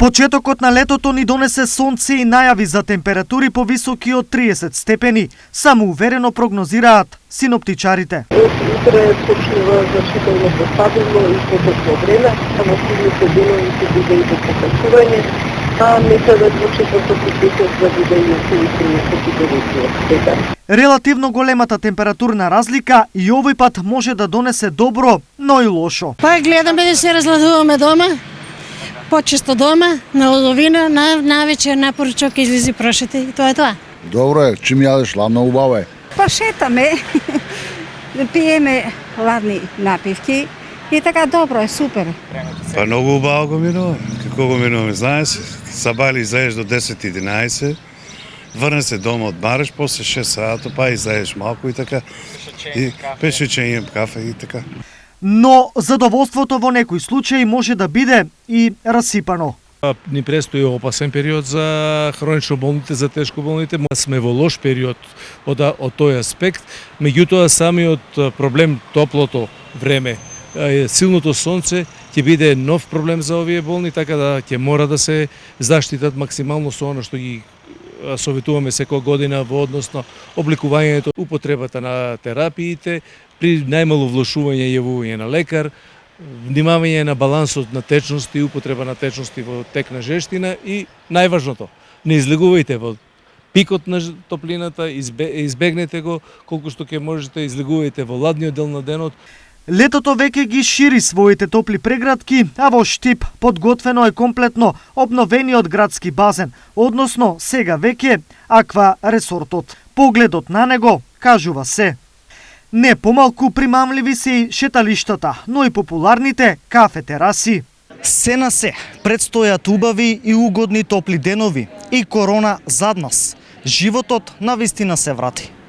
Почетокот на летото ни донесе сонце и најави за температури повисоки од 30 степени, самоуверено прогнозираат синоптичарите. Утре почнува значително постабилно и потопло време, а во следните денови ќе биде и до покачување, а некаде во четврток и петок да биде и околу 39 степени. Релативно големата температурна разлика и овој пат може да донесе добро, но и лошо. Па гледаме да се разладуваме дома, почесто дома, на оловина, навечер на поручок излизи прошете и тоа е тоа. Добро е, чим јадеш ладно убаво е. Па шетаме, пиеме ладни напивки и така добро е, супер. Па многу убаво го минува. Како го минуваме, знаеш, сабали излезеш до 10-11, врне се дома, одмараш, после 6 сата, па излезеш малку и така. И пешече кафе и така. Но задоволството во некои случаи може да биде и расипано. Ни престои опасен период за хронично болните, за тешко болните. Сме во лош период од тој аспект. Меѓутоа, самиот проблем, топлото време, силното сонце, ќе биде нов проблем за овие болни, така да ќе мора да се заштитат максимално со оно што ги советуваме секоја година во однос на обликувањето, употребата на терапиите, при најмало влошување и јавување на лекар, внимавање на балансот на течности и употреба на течности во тек на жештина и најважното, не излегувајте во пикот на топлината, избегнете го колку што ќе можете, излегувајте во ладниот дел на денот. Летото веќе ги шири своите топли преградки, а во Штип подготвено е комплетно обновениот градски базен, односно сега веќе аква ресортот. Погледот на него кажува се. Не помалку примамливи се и шеталиштата, но и популарните кафе тераси. Се на се, предстојат убави и угодни топли денови и корона зад нас. Животот навистина се врати.